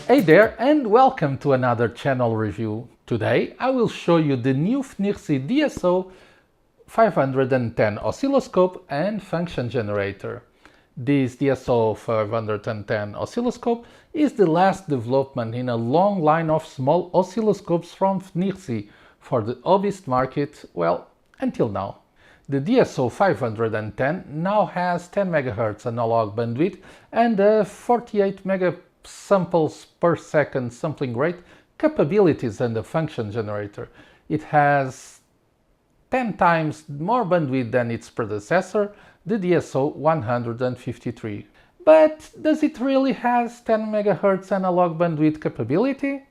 Hey there and welcome to another channel review. Today I will show you the new FNIRSI DSO-510 oscilloscope and function generator. This DSO-510 oscilloscope is the last development in a long line of small oscilloscopes from FNIRSI for the hobbyist market, well, until now. The DSO-510 now has 10 MHz analog bandwidth and a 48 megasamples per second sampling rate capabilities than the function generator. It has 10 times more bandwidth than its predecessor, the DSO-153. But does it really has 10 MHz analog bandwidth capability?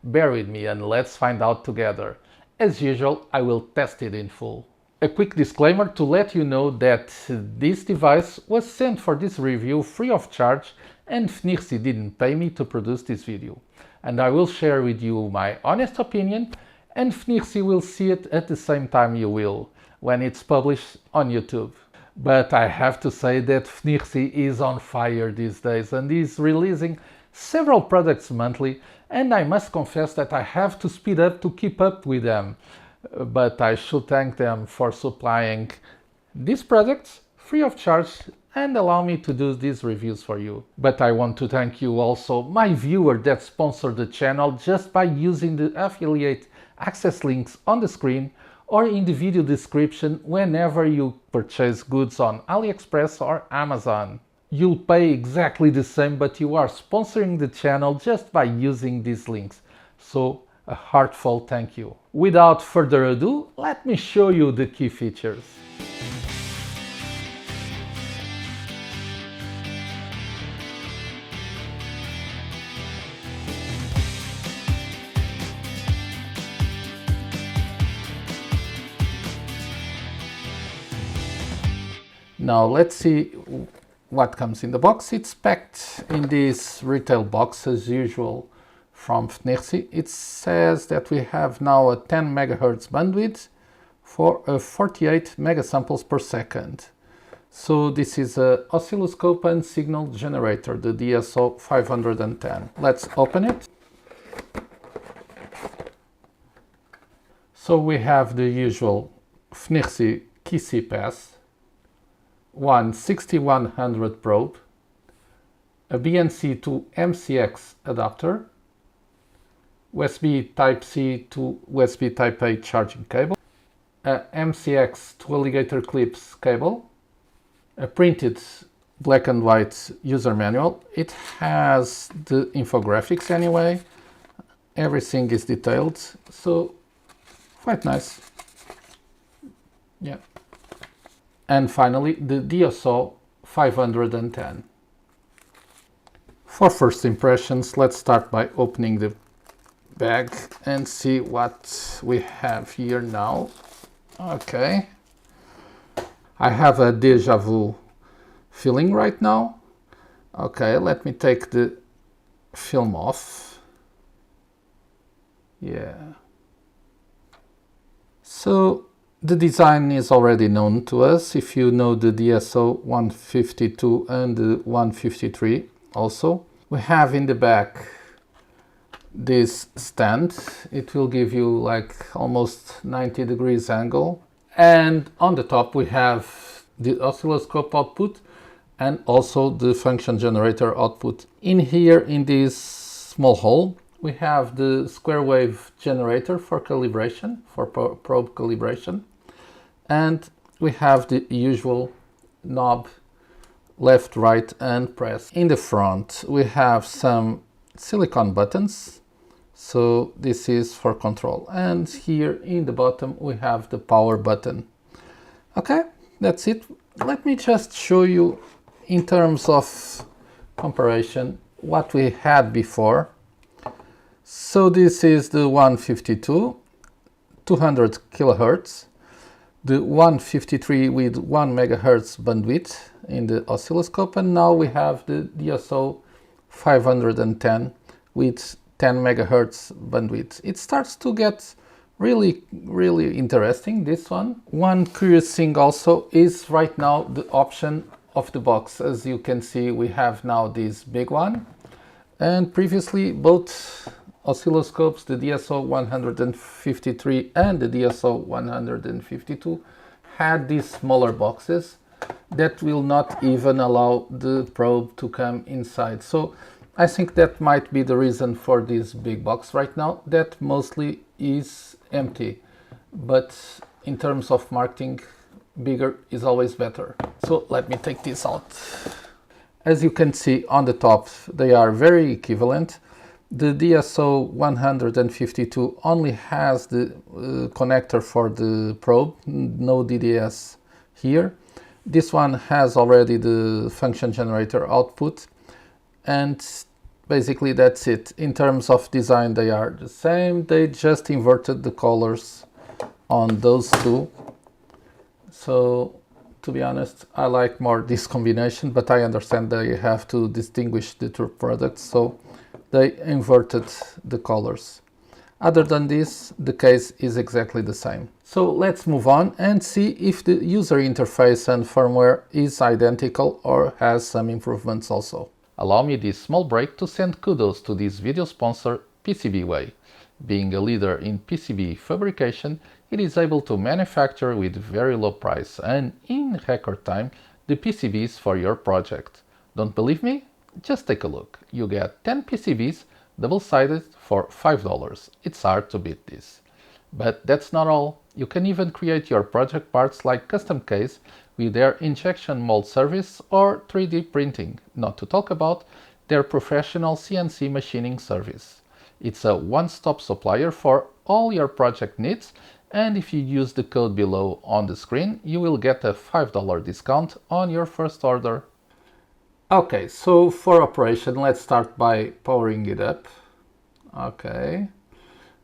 Bear with me and let's find out together. As usual, I will test it in full. A quick disclaimer to let you know that this device was sent for this review free of charge and FNIRSI didn't pay me to produce this video. And I will share with you my honest opinion and FNIRSI will see it at the same time you will, when it's published on YouTube. But I have to say that FNIRSI is on fire these days and is releasing several products monthly, and I must confess that I have to speed up to keep up with them. But I should thank them for supplying these products free of charge and allow me to do these reviews for you. But I want to thank you also, my viewer that sponsored the channel just by using the affiliate access links on the screen or in the video description whenever you purchase goods on AliExpress or Amazon. You'll pay exactly the same, but you are sponsoring the channel just by using these links. So a heartfelt thank you. Without further ado, let me show you the key features. Now let's see what comes in the box. It's packed in this retail box as usual from FNIRSI. It says that we have now a 10 MHz bandwidth for a 48 megasamples per second. So this is an oscilloscope and signal generator, the DSO-510. Let's open it. So we have the usual FNIRSI key pass, one 6100 probe, a BNC to MCX adapter, USB Type-C to USB Type-A charging cable, a MCX to alligator clips cable, a printed black and white user manual. It has the infographics anyway, everything is detailed, so quite nice. Yeah. And finally, the DSO-510. For first impressions, let's start by opening the bag and see what we have here now. Okay. I have a deja vu feeling right now. Okay, let me take the film off. Yeah. So the design is already known to us if you know the DSO-152 and the 153 also. We have in the back this stand. It will give you like almost 90 degrees angle. And on the top we have the oscilloscope output and also the function generator output. In here, in this small hole, we have the square wave generator for calibration, for probe calibration. And we have the usual knob, left, right, and press. In the front, we have some silicone buttons. So this is for control. And here in the bottom, we have the power button. Okay, that's it. Let me just show you in terms of comparison what we had before. So this is the 152, 200 kilohertz, the 153 with 1 megahertz bandwidth in the oscilloscope, and now we have the DSO-510 with 10 megahertz bandwidth. It starts to get really interesting, this one. One curious thing also is right now the option of the box. As you can see, we have now this big one And previously, both oscilloscopes, the DSO-153 and the DSO-152, had these smaller boxes that will not even allow the probe to come inside. So I think that might be the reason for this big box right now that mostly is empty. But in terms of marketing, bigger is always better. So let me take this out. As you can see on the top, they are very equivalent. The DSO-152 only has the connector for the probe, no DDS here. This one has already the function generator output, and basically that's it. In terms of design, they are the same. They just inverted the colors on those two. So to be honest, I like more this combination, but I understand they have to distinguish the two products, so they inverted the colors. Other than this, the case is exactly the same. So let's move on and see if the user interface and firmware is identical or has some improvements also. Allow me this small break to send kudos to this video sponsor, PCBWay. Being a leader in PCB fabrication, it is able to manufacture with very low price and in record time the PCBs for your project. Don't believe me? Just take a look. You get 10 PCBs double-sided for $5. It's hard to beat this. But that's not all. You can even create your project parts like custom case with their injection mold service or 3D printing, not to talk about their professional CNC machining service. It's a one-stop supplier for all your project needs, and if you use the code below on the screen, you will get a $5 discount on your first order. Okay, so for operation, let's start by powering it up. Okay,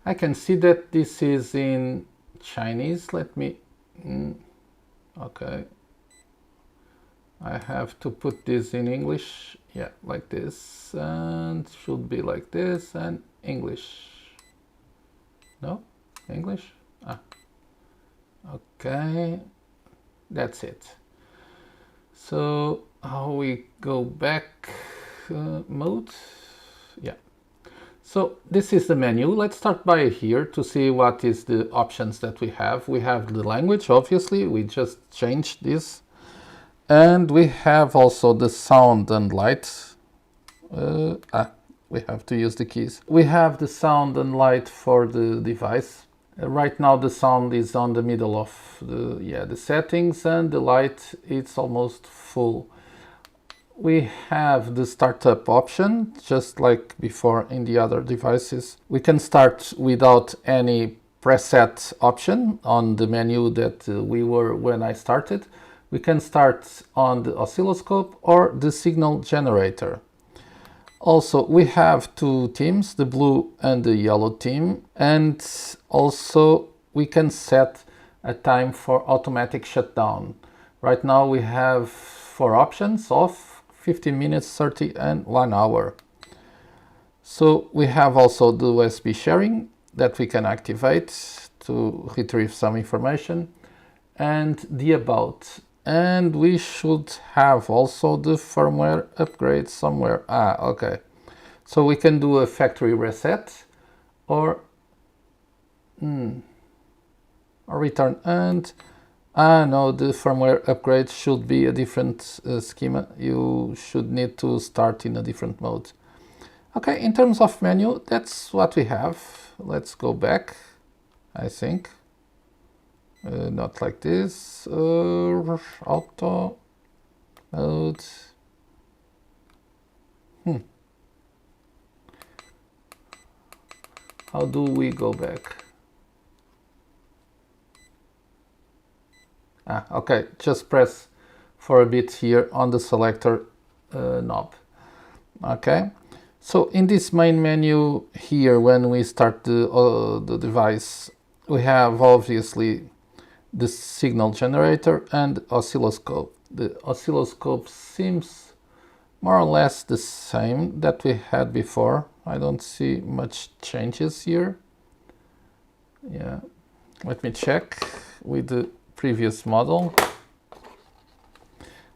I can see that this is in Chinese. Let me, okay, I have to put this in English. Yeah, like this, and should be like this, and English. No, English? Ah, okay, that's it. So how we go back mode? Yeah. So this is the menu. Let's start by here to see what is the options that we have. We have the language, obviously, we just changed this. And we have also the sound and light. We have to use the keys. We have the sound and light for the device. Right now the sound is on the middle of the settings, and the light it's almost full. We have the startup option, just like before in the other devices. We can start without any preset option on the menu that we were when I started. We can start on the oscilloscope or the signal generator. Also, we have two themes, the blue and the yellow theme, and also we can set a time for automatic shutdown. Right now we have 4 options of 15 minutes, 30 and 1 hour. So we have also the USB sharing that we can activate to retrieve some information, and the about. And we should have also the firmware upgrade somewhere. Okay. So we can do a factory reset or return, and no, the firmware upgrade should be a different schema. You should need to start in a different mode. Okay, in terms of menu, that's what we have. Let's go back, I think. Not like this. Auto mode. How do we go back? Okay, just press for a bit here on the selector knob. Okay, so in this main menu here, when we start the device, we have obviously the signal generator and oscilloscope. The oscilloscope seems more or less the same that we had before. I don't see much changes here. Yeah, let me check with the previous model.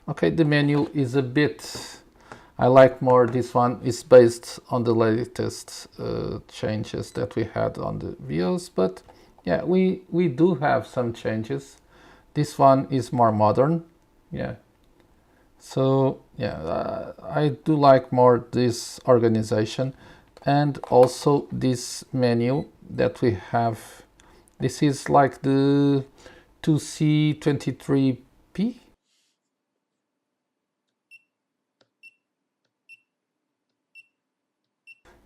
Okay, the menu is a bit I like more this one. Is based on the latest changes that we had on the VIOS, but yeah, we do have some changes. This one is more modern, yeah. So yeah, I do like more this organization, and also this menu that we have. This is like the 2C23P.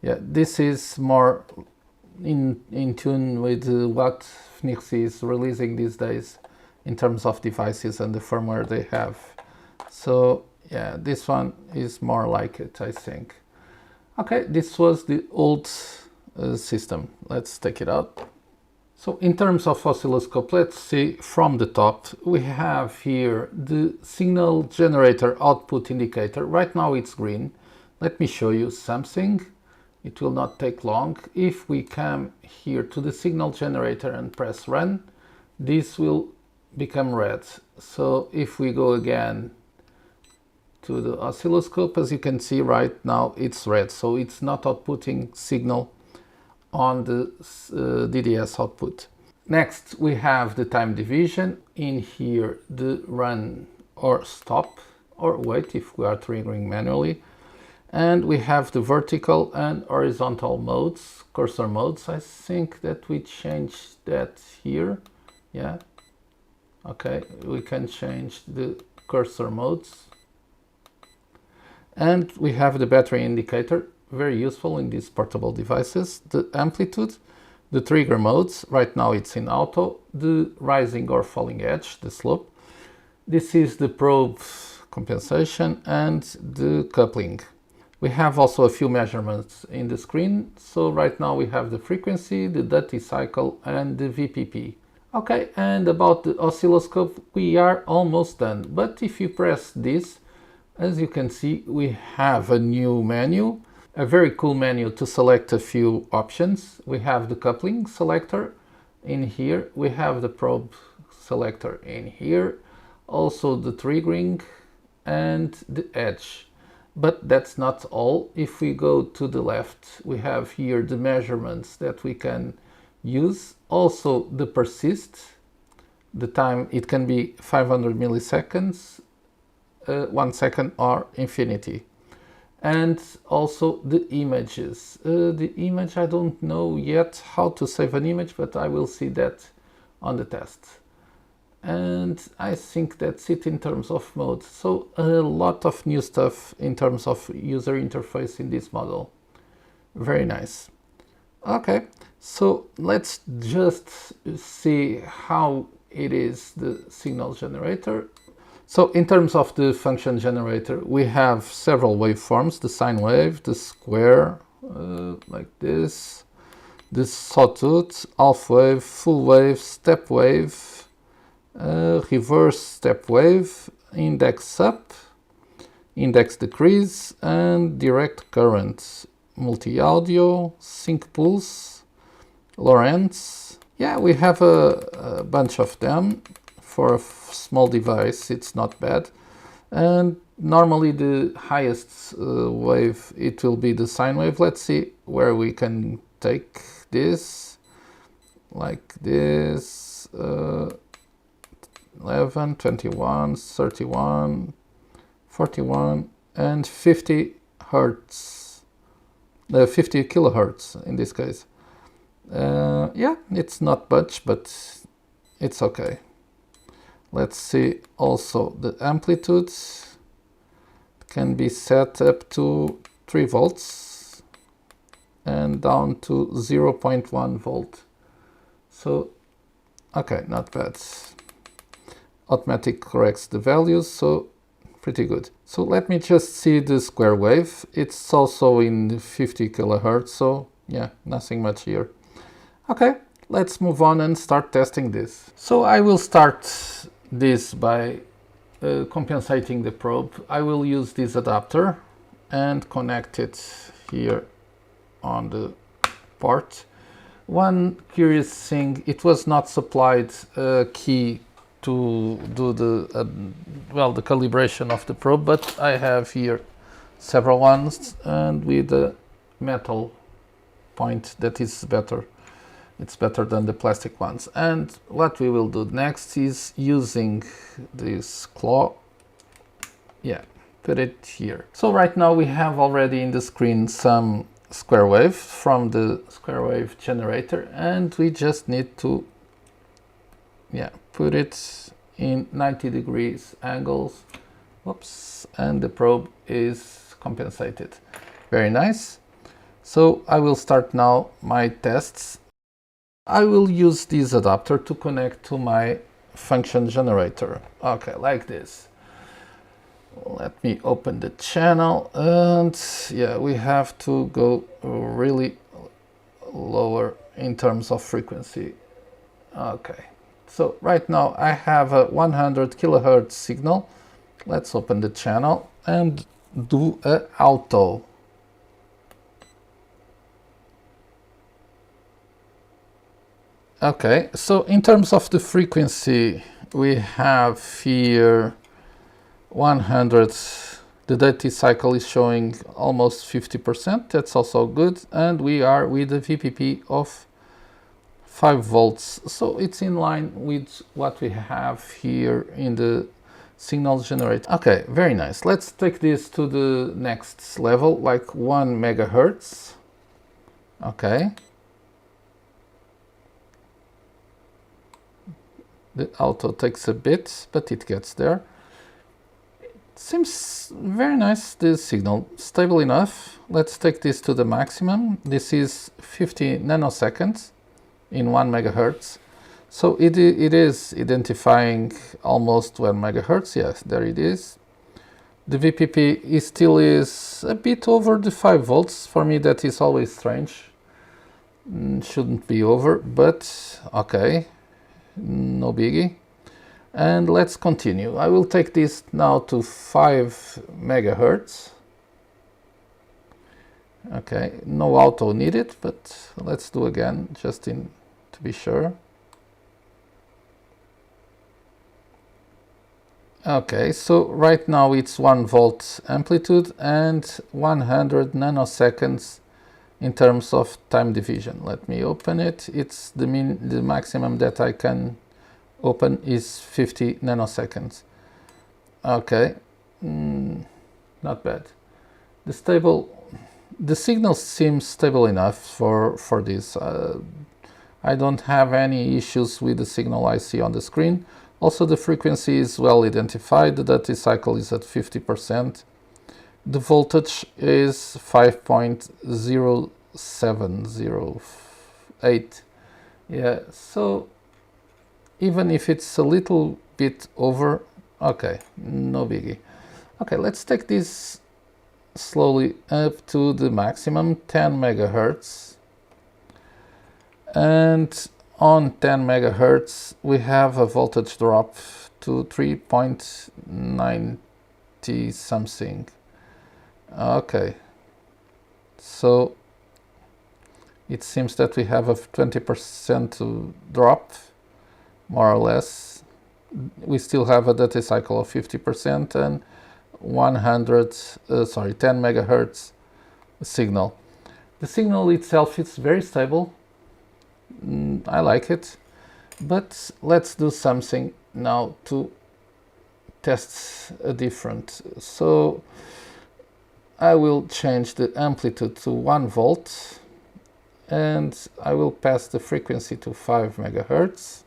Yeah, this is more in tune with what FNIRSI is releasing these days in terms of devices and the firmware they have. So yeah, this one is more like it, I think. Okay, this was the old system. Let's take it out. So in terms of oscilloscope, let's see from the top. We have here the signal generator output indicator. Right now it's green. Let me show you something. It will not take long. If we come here to the signal generator and press run, this will become red. So if we go again to the oscilloscope, as you can see right now it's red. So it's not outputting signal on the DDS output. Next we have the time division. In here the run or stop or wait if we are triggering manually. And we have the vertical and horizontal modes, cursor modes. I think that we changed that here. Yeah. Okay, we can change the cursor modes. And we have the battery indicator, very useful in these portable devices. The amplitude, the trigger modes, right now it's in auto, the rising or falling edge, the slope. This is the probe compensation and the coupling. We have also a few measurements in the screen. So right now we have the frequency, the duty cycle and the VPP. Okay, and about the oscilloscope, we are almost done. But if you press this, as you can see, we have a new menu, a very cool menu to select a few options. We have the coupling selector in here. We have the probe selector in here. Also the triggering and the edge. But that's not all. If we go to the left, we have here the measurements that we can use. Also the persist, the time, it can be 500 milliseconds, 1 second or infinity. And also the images. The image, I don't know yet how to save an image, but I will see that on the test. And I think that's it in terms of modes. So a lot of new stuff in terms of user interface in this model. Very nice. Okay, so let's just see how it is the signal generator. So in terms of the function generator, we have several waveforms: the sine wave, the square, like this, the sawtooth, half wave, full wave, step wave, reverse step wave, index up, index decrease, and direct current, multi-audio, sync pulse, Lorentz. Yeah, we have a bunch of them. For a small device, it's not bad. And normally the highest wave, it will be the sine wave. Let's see where we can take this, like this, 11, 21, 31, 41, and 50 hertz, 50 kilohertz in this case. Yeah, it's not much, but it's okay. Let's see also the amplitude can be set up to 3 volts and down to 0.1 volt. So, okay, not bad. Automatic corrects the values, so pretty good. So let me just see the square wave. It's also in 50 kilohertz, so yeah, nothing much here. Okay, let's move on and start testing this. So I will start this by compensating the probe. I will use this adapter and connect it here on the port. One curious thing, it was not supplied a key to do the well, the calibration of the probe, but I have here several ones, and with a metal point that is better. It's better than the plastic ones. And what we will do next is using this claw, put it here. So right now we have already in the screen some square wave from the square wave generator, and we just need to put it in 90 degrees angles. Whoops, and the probe is compensated. Very nice. So I will start now my tests. I will use this adapter to connect to my function generator. Okay, like this. Let me open the channel, and we have to go really lower in terms of frequency. Okay, so right now I have a 100 kilohertz signal. Let's open the channel and do a auto. Okay, so in terms of the frequency, we have here 100. The data cycle is showing almost 50%. That's also good. And we are with a VPP of 5 volts. So it's in line with what we have here in the signal generator. Okay, very nice. Let's take this to the next level, like 1 megahertz. Okay. The auto takes a bit, but it gets there. Seems very nice, the signal, stable enough. Let's take this to the maximum. This is 50 nanoseconds in 1 megahertz. So it is identifying almost 1 megahertz. Yes, there it is. The VPP still is a bit over the 5 volts. For me, that is always strange. Shouldn't be over, but okay. No biggie. And let's continue. I will take this now to 5 megahertz. Okay, no auto needed, but let's do again just to be sure. Okay, so right now it's 1 volt amplitude and 100 nanoseconds in terms of time division. Let me open it. It's the maximum that I can open is 50 nanoseconds. Okay, not bad. The signal seems stable enough for this. I don't have any issues with the signal I see on the screen. Also, the frequency is well identified. The data cycle is at 50%. The voltage is 5.0708. Yeah, so even if it's a little bit over, okay, no biggie. Okay, let's take this slowly up to the maximum, 10 megahertz. And on 10 megahertz, we have a voltage drop to 3.90 something. Okay, so it seems that we have a 20% drop, more or less. We still have a data cycle of 50% and 10 megahertz signal. The signal itself is very stable. I like it, but let's do something now to test a different. So I will change the amplitude to 1 volt and I will pass the frequency to 5 megahertz.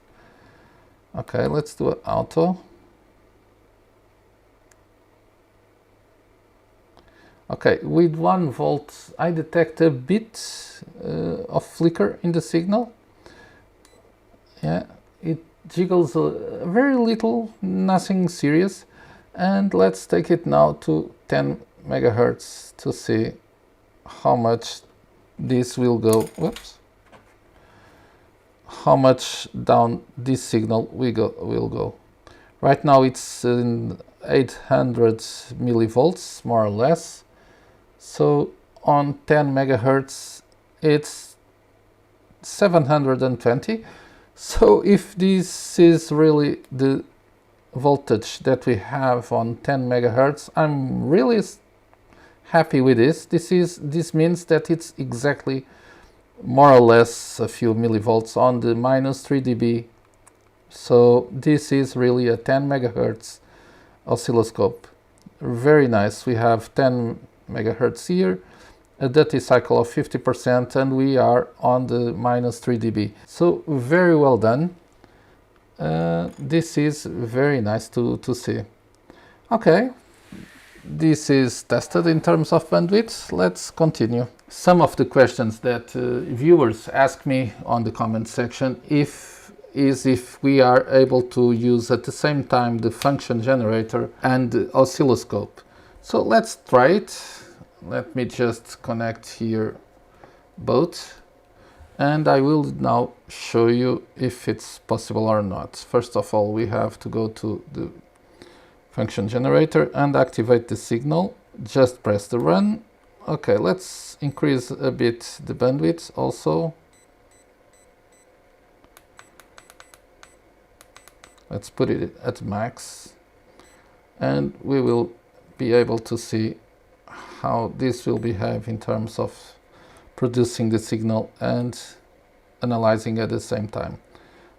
Okay, let's do an auto. Okay, with 1 volt I detect a bit of flicker in the signal. Yeah, it jiggles very little, nothing serious. And let's take it now to 10 megahertz to see how much this will go. Whoops. How much down this signal will go. Right now it's in 800 millivolts, more or less. So on 10 megahertz it's 720. So if this is really the voltage that we have on 10 megahertz, I'm really happy with this. This means that it's exactly more or less a few millivolts on the minus 3 dB. So this is really a 10 megahertz oscilloscope. Very nice. We have 10 megahertz here, a duty cycle of 50%, and we are on the minus 3 dB. So very well done. This is very nice to see. Okay, this is tested in terms of bandwidth. Let's continue. Some of the questions that viewers ask me on the comment section is if we are able to use at the same time the function generator and the oscilloscope. So let's try it. Let me just connect here both, and I will now show you if it's possible or not. First of all, we have to go to the function generator and activate the signal. Just press the run. Okay, let's increase a bit the bandwidth also. Let's put it at max, and we will be able to see how this will behave in terms of producing the signal and analyzing at the same time.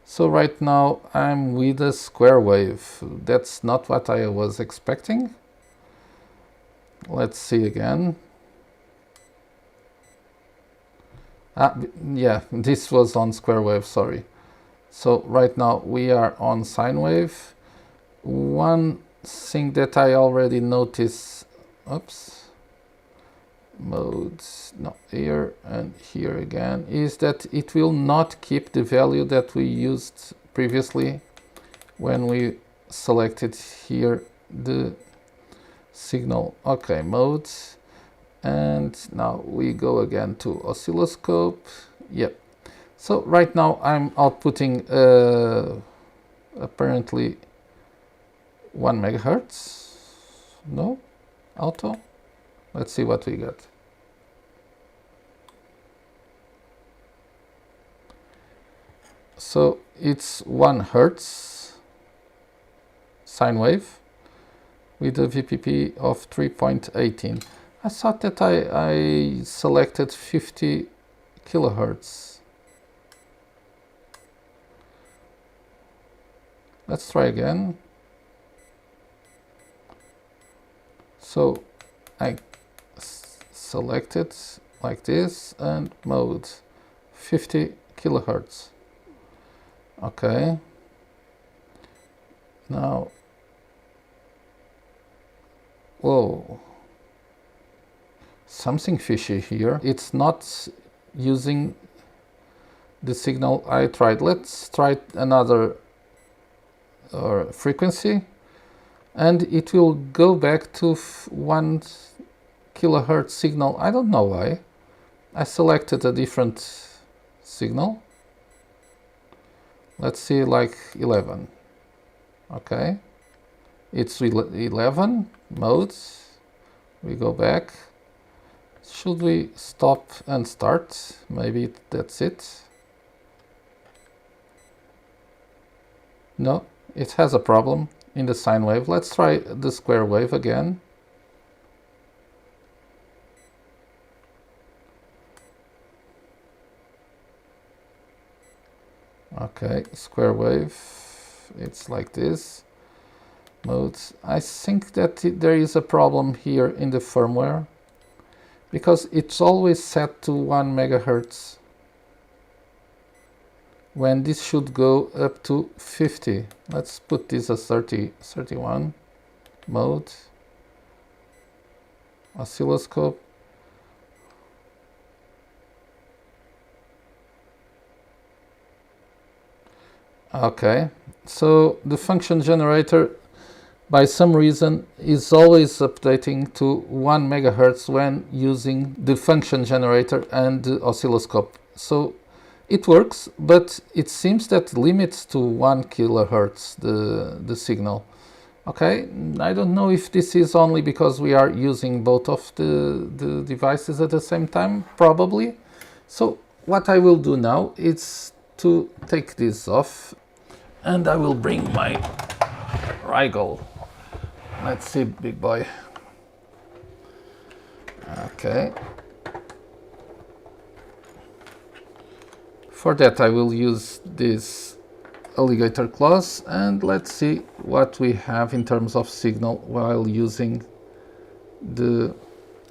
So right now I'm with a square wave. That's not what I was expecting. Let's see again. Yeah, this was on square wave, sorry. So right now we are on sine wave. One thing that I already noticed, modes, no, here and here again, is that it will not keep the value that we used previously when we selected here the signal. Okay, modes, and now we go again to oscilloscope. Yep. So right now I'm outputting apparently 1 megahertz. No, auto. Let's see what we got. So it's 1 hertz sine wave with a VPP of 3.18. I thought that I selected 50 kilohertz. Let's try again. So I select it like this and mode 50 kilohertz. Okay. Now, whoa, something fishy here. It's not using the signal I tried. Let's try another frequency, and it will go back to 1 kilohertz signal. I don't know why. I selected a different signal. Let's see, like 11. Okay, it's 11 modes. We go back. Should we stop and start? Maybe that's it. No, it has a problem in the sine wave. Let's try the square wave again. Okay, square wave, it's like this. Modes. I think that there is a problem here in the firmware, because it's always set to 1 megahertz when this should go up to 50. Let's put this as 31. Mode, oscilloscope. Okay, so the function generator, by some reason, is always updating to 1 megahertz when using the function generator and the oscilloscope. So it works, but it seems that limits to 1 kilohertz the signal. Okay, I don't know if this is only because we are using both of the devices at the same time, probably. So what I will do now is to take this off, and I will bring my Rigel. Let's see, big boy. Okay. For that I will use this alligator claws, and let's see what we have in terms of signal while using the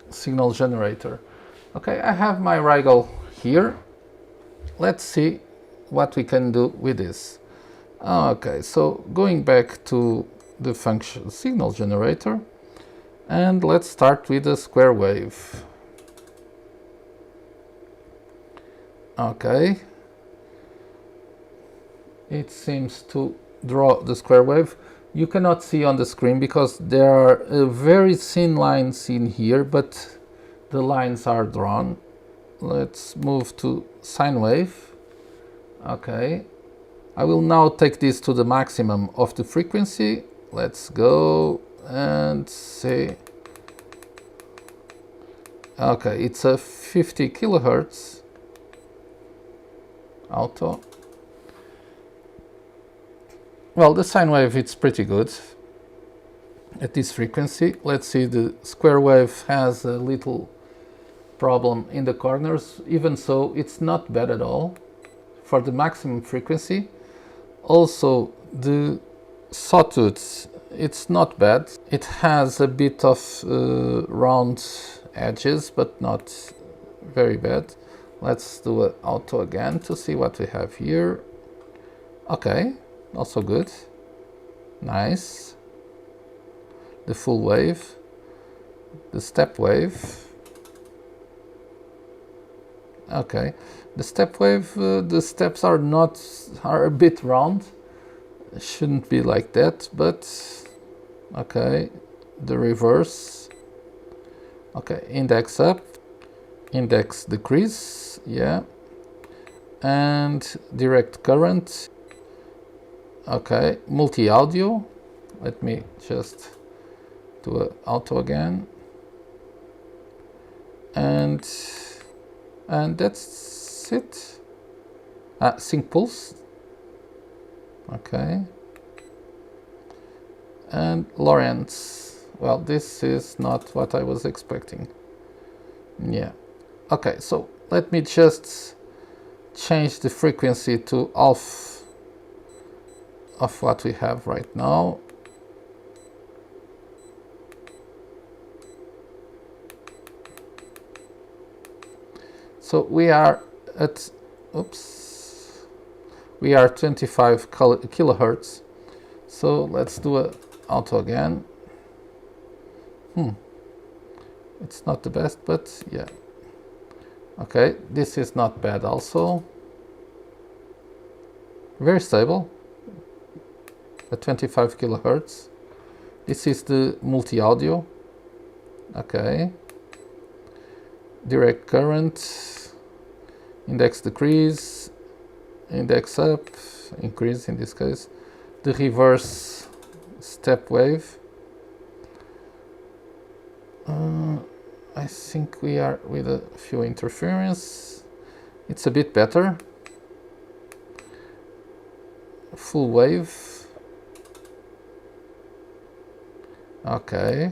signal generator. Okay, I have my Rigel here. Let's see what we can do with this. Okay, so going back to the function signal generator, and let's start with a square wave. Okay, it seems to draw the square wave. You cannot see on the screen because there are very thin lines in here, but the lines are drawn. Let's move to sine wave. Okay, I will now take this to the maximum of the frequency. Let's go and see. Okay, it's a 50 kilohertz auto. Well, the sine wave, it's pretty good at this frequency. Let's see, the square wave has a little problem in the corners. Even so, it's not bad at all for the maximum frequency. Also, the sawtooth, it's not bad. It has a bit of round edges, but not very bad. Let's do an auto again to see what we have here. Okay, also good. Nice. The full wave, the step wave. Okay, the step wave, the steps are a bit round. Shouldn't be like that, but okay. The reverse. Okay, index up, index decrease, yeah. And direct current. Okay, multi-audio. Let me just do an auto again. And that's it. Sync pulse. Okay. And Lorentz. Well, this is not what I was expecting. Yeah. Okay, so let me just change the frequency to half of what we have right now. So we are at, we are 25 kilohertz. So let's do an auto again. It's not the best, but yeah. Okay, this is not bad also. Very stable at 25 kilohertz. This is the multi-audio. Okay. Direct current, index decrease, index up, increase in this case. The reverse step wave. I think we are with a few interference. It's a bit better. Full wave. Okay.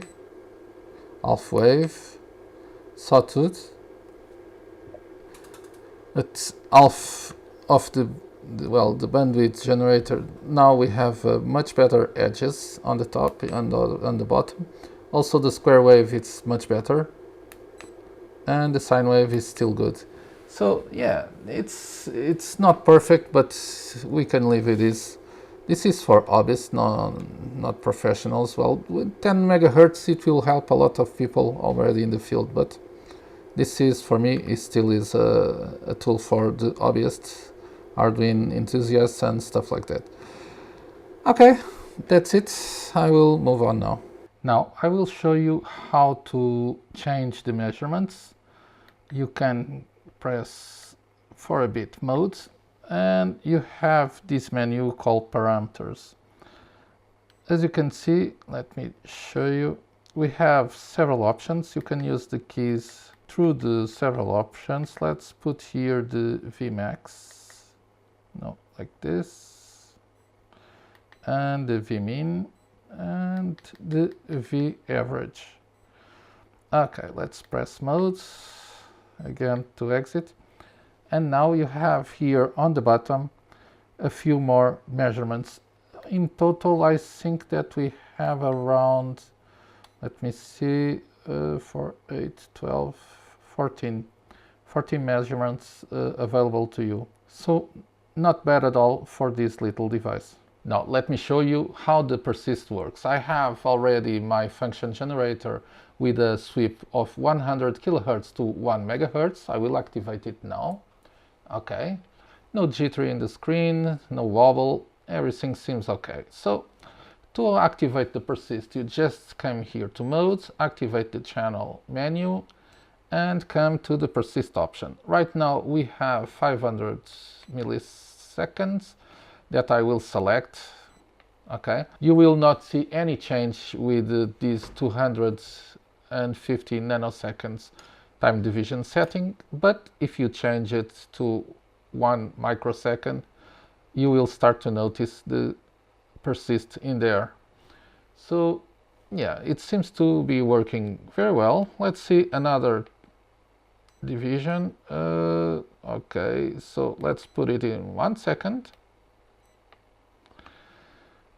Half wave. Sawtooth. It's half of the bandwidth generator. Now we have much better edges on the top and on the bottom. Also the square wave, it's much better. And the sine wave is still good. So yeah, it's not perfect, but we can live with this. This is for hobbyists, not professionals. Well, with 10 megahertz, it will help a lot of people already in the field, but this is, for me, it still is a tool for the hobbyists, Arduino enthusiasts and stuff like that. Okay, that's it. I will move on now. Now I will show you how to change the measurements. You can press 4-bit mode and you have this menu called parameters. As you can see, let me show you, we have several options. You can use the keys through the several options. Let's put here the Vmax, no, like this, and the Vmin and the V average. Okay, let's press modes again to exit. And now you have here on the bottom a few more measurements. In total, I think that we have around, let me see, 4, 8, 12, 14 measurements available to you. So not bad at all for this little device. Now let me show you how the Persist works. I have already my function generator with a sweep of 100 kHz to 1 MHz. I will activate it now. Okay, no jitter in the screen, no wobble, everything seems okay. So to activate the Persist, you just come here to modes, activate the channel menu, and come to the Persist option. Right now we have 500 milliseconds that I will select. Okay, you will not see any change with these 250 nanoseconds time division setting, but if you change it to 1 microsecond, you will start to notice the Persist in there. So yeah, it seems to be working very well. Let's see another division. Okay, so let's put it in 1 second.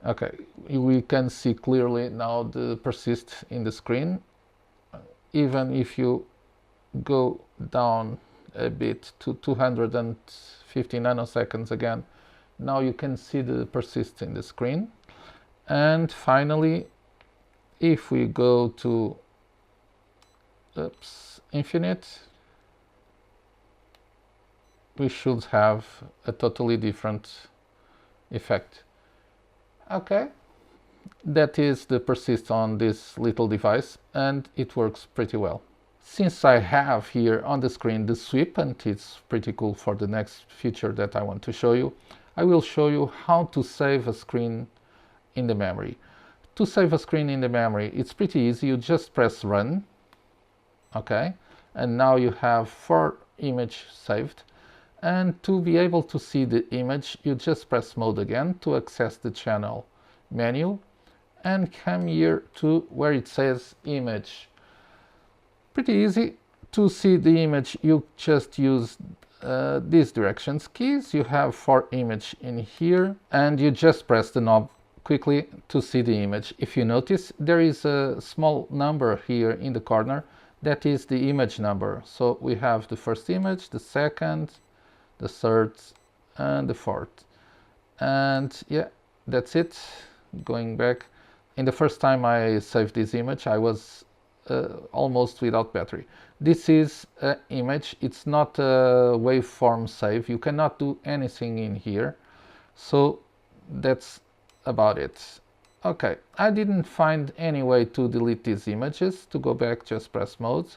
Okay, we can see clearly now the Persist in the screen. Even if you go down a bit to 250 nanoseconds again, now you can see the Persist in the screen. And finally, if we go to infinite, we should have a totally different effect. Okay, that is the Persist on this little device, and it works pretty well. Since I have here on the screen the sweep, and it's pretty cool for the next feature that I want to show you, I will show you how to save a screen in the memory. To save a screen in the memory, it's pretty easy. You just press run. Okay, and now you have 4 images saved. And to be able to see the image, you just press mode again to access the channel menu and come here to where it says image. Pretty easy. To see the image, you just use these directions keys. You have 4 images in here, and you just press the knob quickly to see the image. If you notice, there is a small number here in the corner that is the image number. So we have the first image, the second, the third, and the fourth. And yeah, that's it. Going back, in the first time I saved this image, I was almost without battery. This is an image, it's not a waveform save. You cannot do anything in here. So that's about it. Okay, I didn't find any way to delete these images. To go back, just press mode.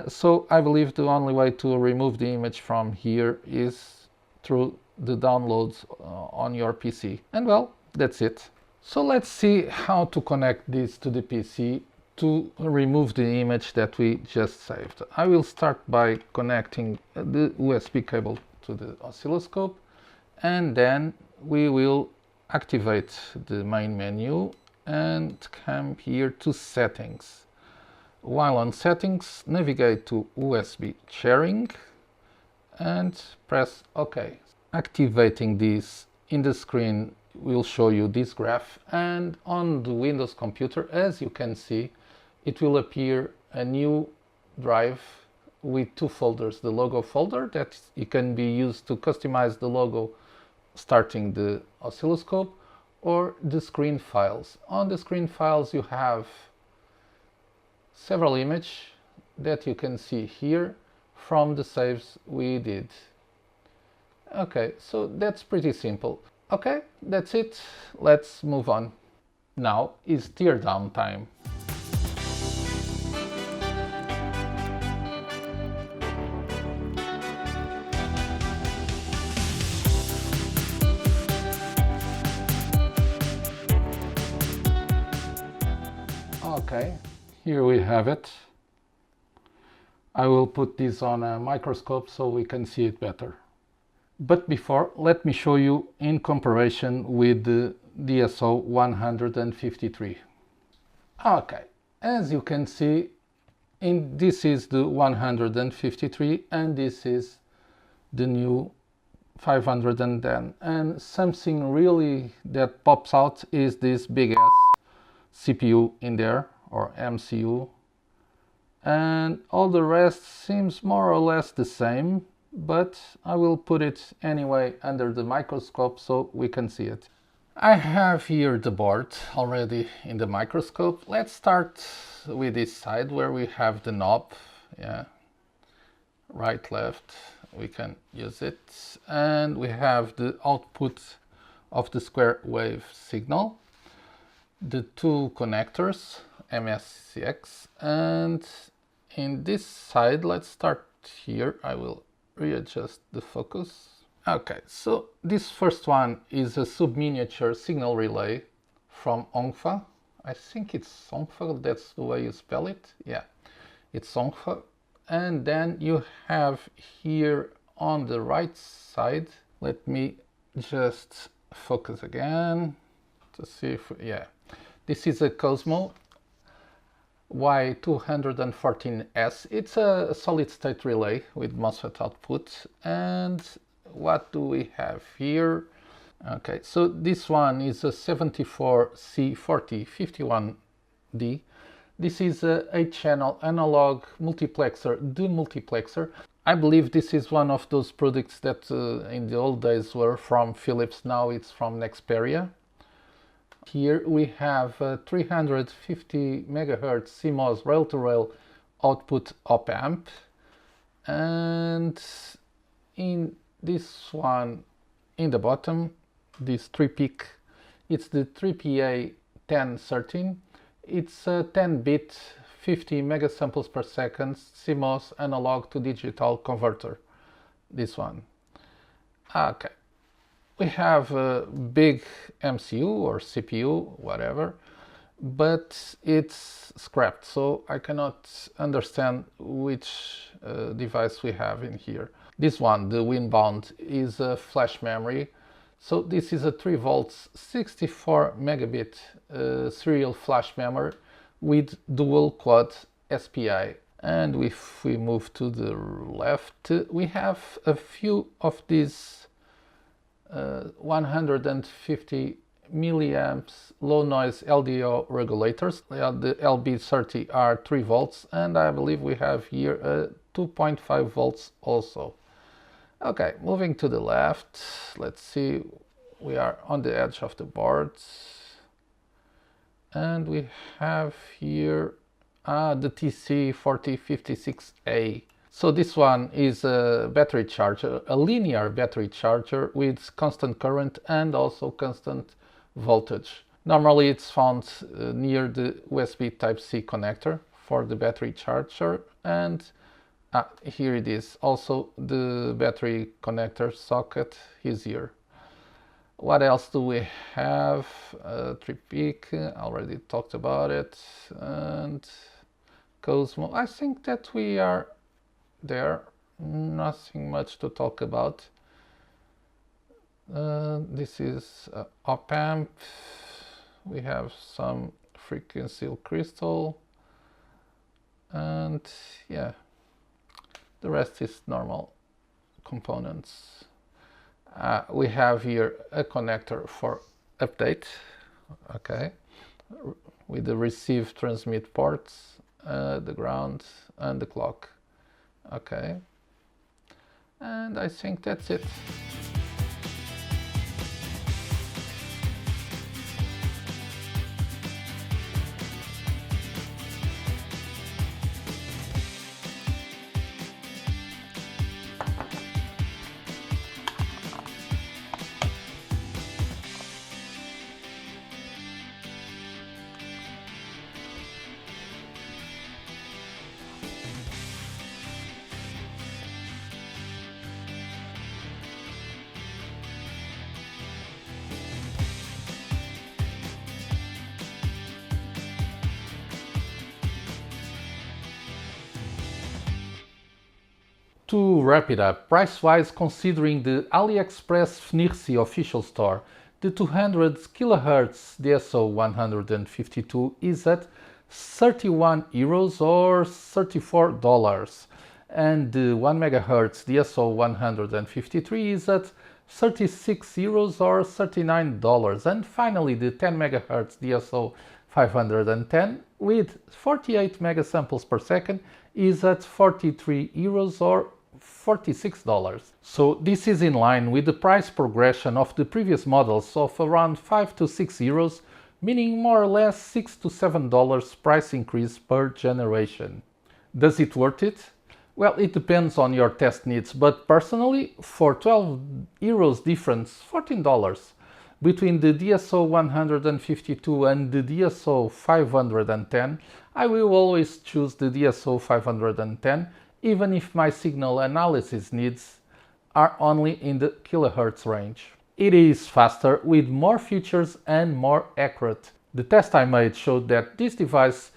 So I believe the only way to remove the image from here is through the downloads on your PC. And well, that's it. So let's see how to connect this to the PC to remove the image that we just saved. I will start by connecting the USB cable to the oscilloscope, and then we will activate the main menu and come here to settings. While on settings, navigate to USB sharing and press OK. Activating this in the screen will show you this graph, and on the Windows computer, as you can see, it will appear a new drive with 2 folders. The logo folder that it can be used to customize the logo starting the oscilloscope, or the screen files. On the screen files you have several images that you can see here from the saves we did. Okay, so that's pretty simple. Okay, that's it. Let's move on. Now is teardown time. Okay, here we have it. I will put this on a microscope so we can see it better. But before, let me show you in comparison with the DSO-510. Okay, as you can see, And this is the 153 and this is the new 510. And something really that pops out is this big ass CPU in there, or MCU. And all the rest seems more or less the same, but I will put it anyway under the microscope so we can see it. I have here the board already in the microscope. Let's start with this side where we have the knob. Yeah, right, left, we can use it. And we have the output of the square wave signal, the two connectors, MSCX, and in this side, let's start here. I will readjust the focus. Okay, so this first one is a sub-miniature signal relay from ONGFA. I think it's ONGFA, that's the way you spell it. Yeah, it's ONGFA. And then you have here on the right side, let me just focus again to see if, yeah. This is a Cosmo Y214S. It's a solid state relay with MOSFET output. And what do we have here? Okay, so this one is a 74C4051D. This is a 8-channel analog multiplexer, demultiplexer. I believe this is one of those products that in the old days were from Philips, now it's from Nexperia. Here we have 350 MHz CMOS rail-to-rail output op-amp, and in this one in the bottom, this 3-peak, it's the 3PA1013. It's a 10-bit 50 megasamples per second CMOS analog to digital converter, this one. Okay. We have a big MCU or CPU, whatever, but it's scrapped, so I cannot understand which device we have in here. This one, the Winbound, is a flash memory. So this is a 3 volts, 64 megabit serial flash memory with dual quad SPI. And if we move to the left, we have a few of these 150 milliamps low noise LDO regulators. The LB30 are 3 volts, and I believe we have here 2.5 volts also. Okay, moving to the left, let's see, we are on the edge of the board, and we have here the TC4056A. So this one is a battery charger, a linear battery charger with constant current and also constant voltage. Normally it's found near the USB Type-C connector for the battery charger, and here it is. Also the battery connector socket is here. What else do we have? 3-peak, already talked about it, and Cosmo. I think that we are there, nothing much to talk about. This is op-amp. We have some frequency crystal, and yeah, the rest is normal components. We have here a connector for update, okay, with the receive transmit ports, the ground and the clock. Okay, and I think that's it. To wrap it up, price-wise, considering the AliExpress FNIRSI official store, the 200 kHz DSO-510 is at 31 euros or $34. And the 1 MHz DSO-153 is at 36 euros or $39. And finally, the 10 MHz DSO-510 with 48 megasamples per second is at 43 euros or $46. So this is in line with the price progression of the previous models of around 5 to 6 euros, meaning more or less $6 to $7 price increase per generation. Does it worth it? Well, it depends on your test needs, but personally, for 12 euros difference, $14, between the DSO-152 and the DSO-510, I will always choose the DSO-510, even if my signal analysis needs are only in the kilohertz range. It is faster, with more features and more accurate. The test I made showed that this device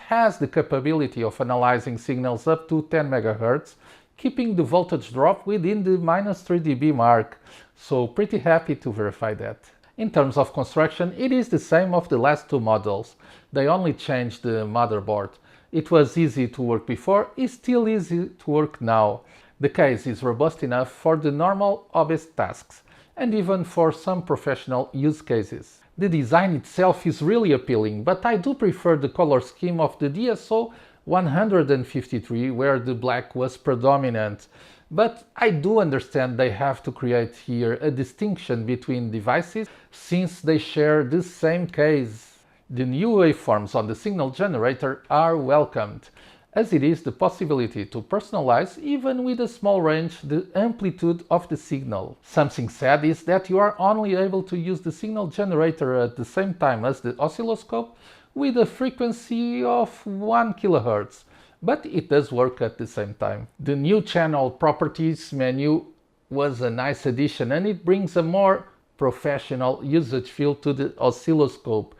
has the capability of analyzing signals up to 10 MHz, keeping the voltage drop within the -3 dB mark, so pretty happy to verify that. In terms of construction, it is the same of the last two models. They only changed the motherboard. It was easy to work before, it's still easy to work now. The case is robust enough for the normal hobbyist tasks, and even for some professional use cases. The design itself is really appealing, but I do prefer the color scheme of the DSO-153, where the black was predominant. But I do understand they have to create here a distinction between devices, since they share the same case. The new waveforms on the signal generator are welcomed, as it is the possibility to personalize, even with a small range, the amplitude of the signal. Something sad is that you are only able to use the signal generator at the same time as the oscilloscope with a frequency of 1 kHz, but it does work at the same time. The new channel properties menu was a nice addition, and it brings a more professional usage feel to the oscilloscope.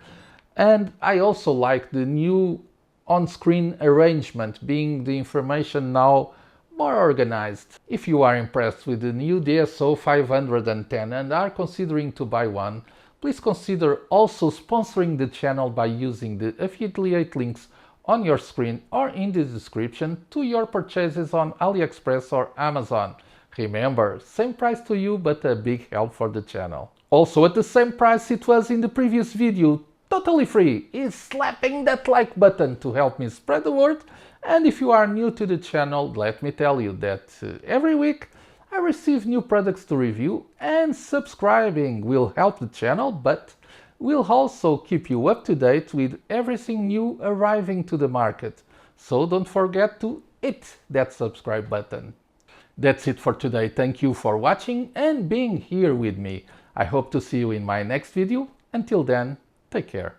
And I also like the new on-screen arrangement, being the information now more organized. If you are impressed with the new DSO-510 and are considering to buy one, please consider also sponsoring the channel by using the affiliate links on your screen or in the description to your purchases on AliExpress or Amazon. Remember, same price to you, but a big help for the channel. Also at the same price it was in the previous video, totally free, is slapping that like button to help me spread the word. And if you are new to the channel, let me tell you that every week I receive new products to review, and subscribing will help the channel, but will also keep you up to date with everything new arriving to the market. So don't forget to hit that subscribe button. That's it for today. Thank you for watching and being here with me. I hope to see you in my next video. Until then, take care.